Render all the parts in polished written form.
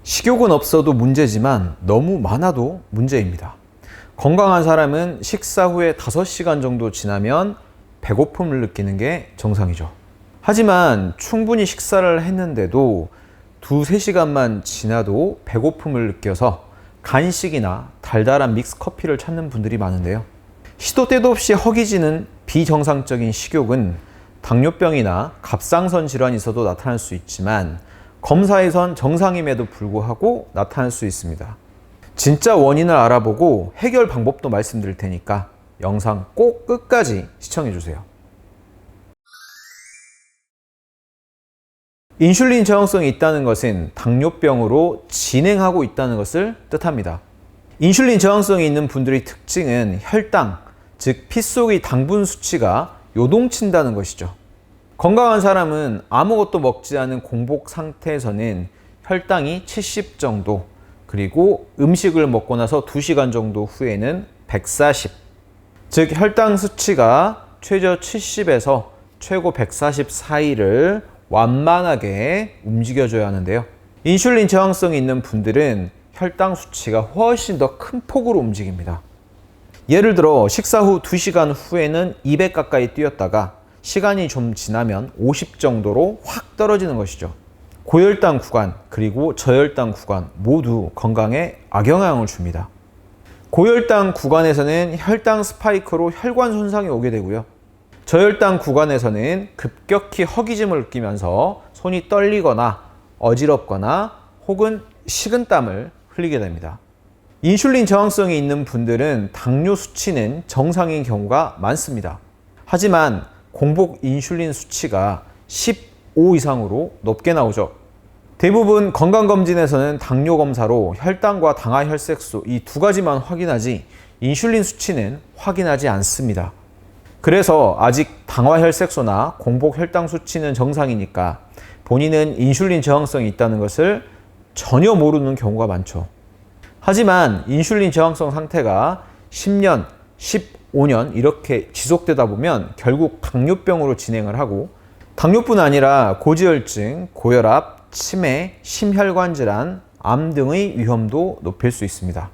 식욕은 없어도 문제지만 너무 많아도 문제입니다. 건강한 사람은 식사 후에 5시간 정도 지나면 배고픔을 느끼는 게 정상이죠. 하지만 충분히 식사를 했는데도 2~3시간만 지나도 배고픔을 느껴서 간식이나 달달한 믹스커피를 찾는 분들이 많은데요. 시도 때도 없이 허기지는 비정상적인 식욕은 당뇨병이나 갑상선 질환이 있어도 나타날 수 있지만 검사에선 정상임에도 불구하고 나타날 수 있습니다. 진짜 원인을 알아보고 해결 방법도 말씀드릴 테니까 영상 꼭 끝까지 시청해 주세요. 인슐린 저항성이 있다는 것은 당뇨병으로 진행하고 있다는 것을 뜻합니다. 인슐린 저항성이 있는 분들의 특징은 혈당, 즉 피 속의 당분 수치가 요동친다는 것이죠. 건강한 사람은 아무것도 먹지 않은 공복 상태에서는 혈당이 70 정도, 그리고 음식을 먹고 나서 2시간 정도 후에는 140, 즉 혈당 수치가 최저 70에서 최고 140 사이를 완만하게 움직여줘야 하는데요. 인슐린 저항성이 있는 분들은 혈당 수치가 훨씬 더 큰 폭으로 움직입니다. 예를 들어 식사 후 2시간 후에는 200 가까이 뛰었다가 시간이 좀 지나면 50 정도로 확 떨어지는 것이죠. 고혈당 구간 그리고 저혈당 구간 모두 건강에 악영향을 줍니다. 고혈당 구간에서는 혈당 스파이크로 혈관 손상이 오게 되고요. 저혈당 구간에서는 급격히 허기짐을 느끼면서 손이 떨리거나 어지럽거나 혹은 식은땀을 흘리게 됩니다. 인슐린 저항성이 있는 분들은 당뇨 수치는 정상인 경우가 많습니다. 하지만 공복 인슐린 수치가 15 이상으로 높게 나오죠. 대부분 건강검진에서는 당뇨 검사로 혈당과 당화혈색소 이 2가지만 확인하지 인슐린 수치는 확인하지 않습니다. 그래서 아직 당화혈색소나 공복 혈당 수치는 정상이니까 본인은 인슐린 저항성이 있다는 것을 전혀 모르는 경우가 많죠. 하지만 인슐린 저항성 상태가 10년, 15년 이렇게 지속되다 보면 결국 당뇨병으로 진행을 하고 당뇨뿐 아니라 고지혈증, 고혈압, 치매, 심혈관 질환, 암 등의 위험도 높일 수 있습니다.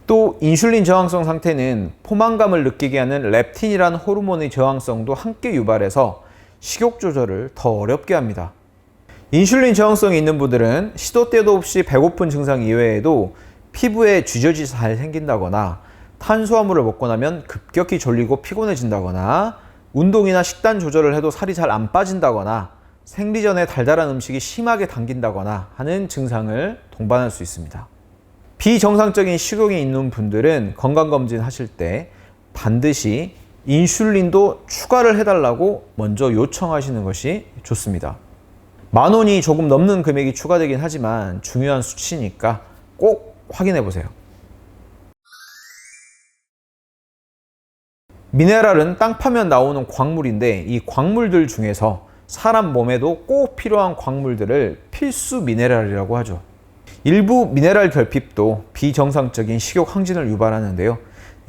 또 인슐린 저항성 상태는 포만감을 느끼게 하는 렙틴이라는 호르몬의 저항성도 함께 유발해서 식욕 조절을 더 어렵게 합니다. 인슐린 저항성이 있는 분들은 시도 때도 없이 배고픈 증상 이외에도 피부에 쥐젖이 잘 생긴다거나 탄수화물을 먹고 나면 급격히 졸리고 피곤해진다거나 운동이나 식단 조절을 해도 살이 잘 안 빠진다거나 생리 전에 달달한 음식이 심하게 당긴다거나 하는 증상을 동반할 수 있습니다. 비정상적인 식욕이 있는 분들은 건강검진 하실 때 반드시 인슐린도 추가를 해달라고 먼저 요청하시는 것이 좋습니다. 10,000원이 조금 넘는 금액이 추가되긴 하지만 중요한 수치니까 꼭 확인해 보세요. 미네랄은 땅 파면 나오는 광물인데 이 광물들 중에서 사람 몸에도 꼭 필요한 광물들을 필수 미네랄이라고 하죠. 일부 미네랄 결핍도 비정상적인 식욕 항진을 유발하는데요.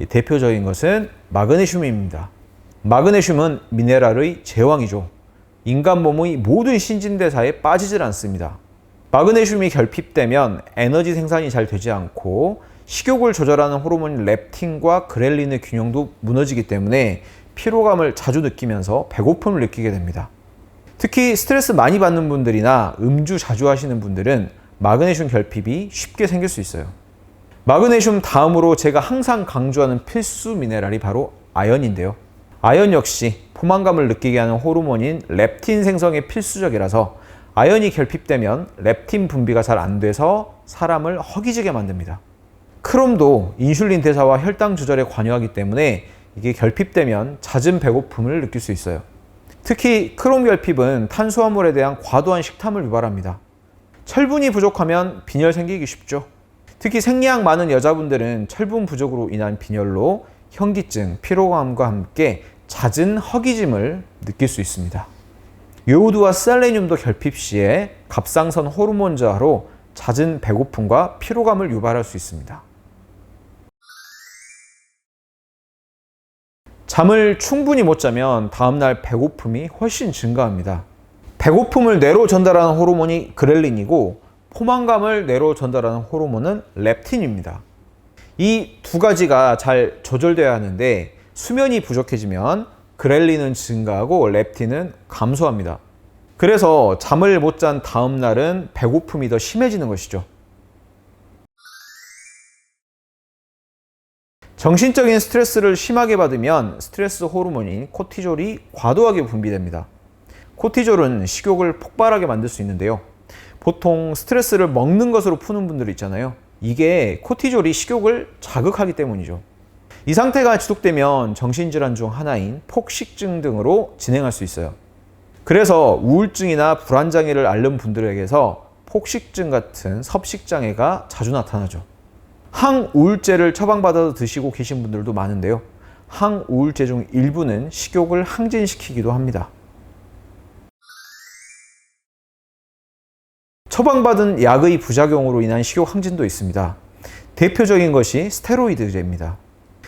대표적인 것은 마그네슘입니다. 마그네슘은 미네랄의 제왕이죠. 인간 몸의 모든 신진대사에 빠지질 않습니다. 마그네슘이 결핍되면 에너지 생산이 잘 되지 않고 식욕을 조절하는 호르몬인 렙틴과 그렐린의 균형도 무너지기 때문에 피로감을 자주 느끼면서 배고픔을 느끼게 됩니다. 특히 스트레스 많이 받는 분들이나 음주 자주 하시는 분들은 마그네슘 결핍이 쉽게 생길 수 있어요. 마그네슘 다음으로 제가 항상 강조하는 필수 미네랄이 바로 아연인데요. 아연 역시 포만감을 느끼게 하는 호르몬인 렙틴 생성에 필수적이라서 아연이 결핍되면 렙틴 분비가 잘 안 돼서 사람을 허기지게 만듭니다. 크롬도 인슐린 대사와 혈당 조절에 관여하기 때문에 이게 결핍되면 잦은 배고픔을 느낄 수 있어요. 특히 크롬 결핍은 탄수화물에 대한 과도한 식탐을 유발합니다. 철분이 부족하면 빈혈 생기기 쉽죠. 특히 생리학 많은 여자분들은 철분 부족으로 인한 빈혈로 현기증, 피로감과 함께 잦은 허기짐을 느낄 수 있습니다. 요오드와 셀레늄도 결핍 시에 갑상선 호르몬 저하로 잦은 배고픔과 피로감을 유발할 수 있습니다. 잠을 충분히 못 자면 다음날 배고픔이 훨씬 증가합니다. 배고픔을 뇌로 전달하는 호르몬이 그렐린이고 포만감을 뇌로 전달하는 호르몬은 렙틴입니다. 이 두 가지가 잘 조절돼야 하는데 수면이 부족해지면 그렐린은 증가하고 렙틴은 감소합니다. 그래서 잠을 못 잔 다음 날은 배고픔이 더 심해지는 것이죠. 정신적인 스트레스를 심하게 받으면 스트레스 호르몬인 코티졸이 과도하게 분비됩니다. 코티졸은 식욕을 폭발하게 만들 수 있는데요. 보통 스트레스를 먹는 것으로 푸는 분들 있잖아요. 이게 코티졸이 식욕을 자극하기 때문이죠. 이 상태가 지속되면 정신질환 중 하나인 폭식증 등으로 진행할 수 있어요. 그래서 우울증이나 불안장애를 앓는 분들에게서 폭식증 같은 섭식장애가 자주 나타나죠. 항우울제를 처방받아서 드시고 계신 분들도 많은데요. 항우울제 중 일부는 식욕을 항진시키기도 합니다. 처방받은 약의 부작용으로 인한 식욕 항진도 있습니다. 대표적인 것이 스테로이드제입니다.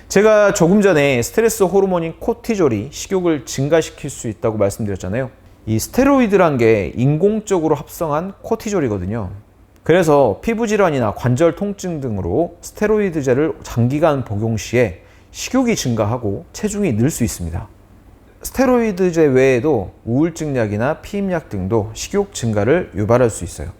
제가 조금 전에 스트레스 호르몬인 코티졸이 식욕을 증가시킬 수 있다고 말씀드렸잖아요. 이 스테로이드란 게 인공적으로 합성한 코티졸이거든요. 그래서 피부질환이나 관절 통증 등으로 스테로이드제를 장기간 복용 시에 식욕이 증가하고 체중이 늘 수 있습니다. 스테로이드제 외에도 우울증 약이나 피임약 등도 식욕 증가를 유발할 수 있어요.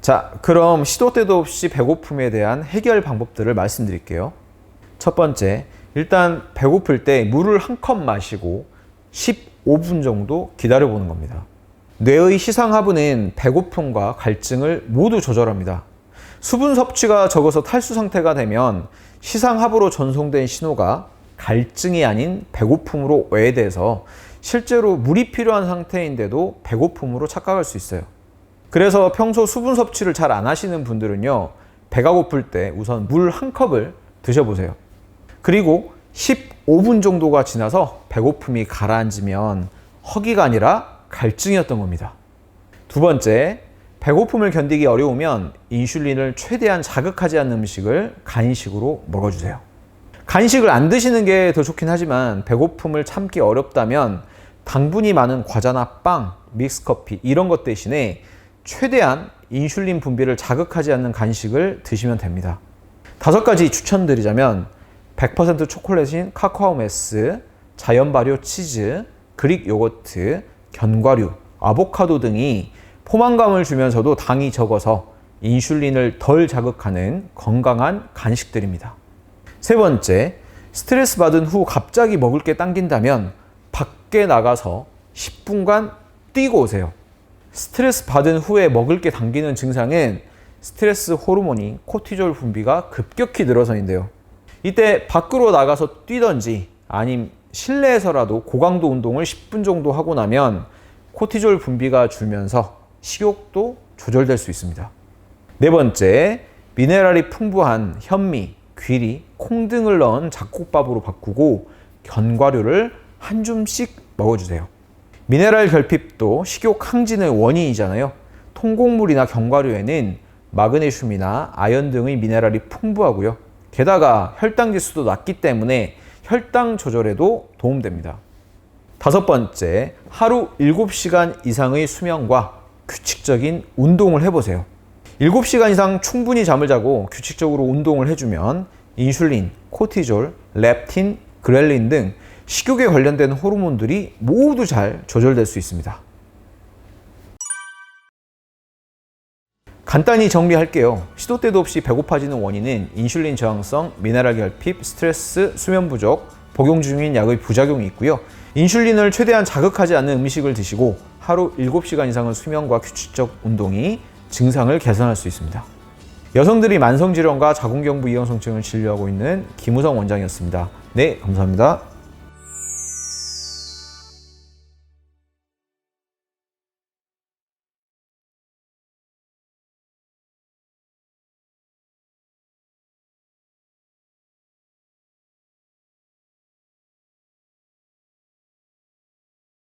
자, 그럼 시도 때도 없이 배고픔에 대한 해결 방법들을 말씀드릴게요. 첫 번째, 일단 배고플 때 물을 한 컵 마시고 15분 정도 기다려 보는 겁니다. 뇌의 시상하부는 배고픔과 갈증을 모두 조절합니다. 수분 섭취가 적어서 탈수 상태가 되면 시상하부로 전송된 신호가 갈증이 아닌 배고픔으로 외돼서 실제로 물이 필요한 상태인데도 배고픔으로 착각할 수 있어요. 그래서 평소 수분 섭취를 잘 안 하시는 분들은요, 배가 고플 때 우선 물 한 컵을 드셔보세요. 그리고 15분 정도가 지나서 배고픔이 가라앉으면 허기가 아니라 갈증이었던 겁니다. 두 번째, 배고픔을 견디기 어려우면 인슐린을 최대한 자극하지 않는 음식을 간식으로 먹어주세요. 간식을 안 드시는 게 더 좋긴 하지만 배고픔을 참기 어렵다면 당분이 많은 과자나 빵, 믹스커피 이런 것 대신에 최대한 인슐린 분비를 자극하지 않는 간식을 드시면 됩니다. 5가지 추천드리자면 100% 초콜릿인 카카오 메스, 자연 발효 치즈, 그릭 요거트, 견과류, 아보카도 등이 포만감을 주면서도 당이 적어서 인슐린을 덜 자극하는 건강한 간식들입니다. 세 번째, 스트레스 받은 후 갑자기 먹을 게 당긴다면 밖에 나가서 10분간 뛰고 오세요. 스트레스 받은 후에 먹을 게 당기는 증상은 스트레스 호르몬인 코티졸 분비가 급격히 늘어서인데요. 이때 밖으로 나가서 뛰던지 아님 실내에서라도 고강도 운동을 10분 정도 하고 나면 코티졸 분비가 줄면서 식욕도 조절될 수 있습니다. 네 번째, 미네랄이 풍부한 현미, 귀리, 콩 등을 넣은 잡곡밥으로 바꾸고 견과류를 한 줌씩 먹어주세요. 미네랄 결핍도 식욕 항진의 원인이잖아요. 통곡물이나 견과류에는 마그네슘이나 아연 등의 미네랄이 풍부하고요. 게다가 혈당 지수도 낮기 때문에 혈당 조절에도 도움됩니다. 5번째, 하루 7시간 이상의 수면과 규칙적인 운동을 해보세요. 7시간 이상 충분히 잠을 자고 규칙적으로 운동을 해주면 인슐린, 코티졸, 렙틴, 그렐린 등 식욕에 관련된 호르몬들이 모두 잘 조절될 수 있습니다. 간단히 정리할게요. 시도 때도 없이 배고파지는 원인은 인슐린 저항성, 미네랄 결핍, 스트레스, 수면 부족, 복용 중인 약의 부작용이 있고요. 인슐린을 최대한 자극하지 않는 음식을 드시고 하루 7시간 이상의 수면과 규칙적 운동이 증상을 개선할 수 있습니다. 여성들이 만성질환과 자궁경부 이형성증을 진료하고 있는 김우성 원장이었습니다. 네, 감사합니다.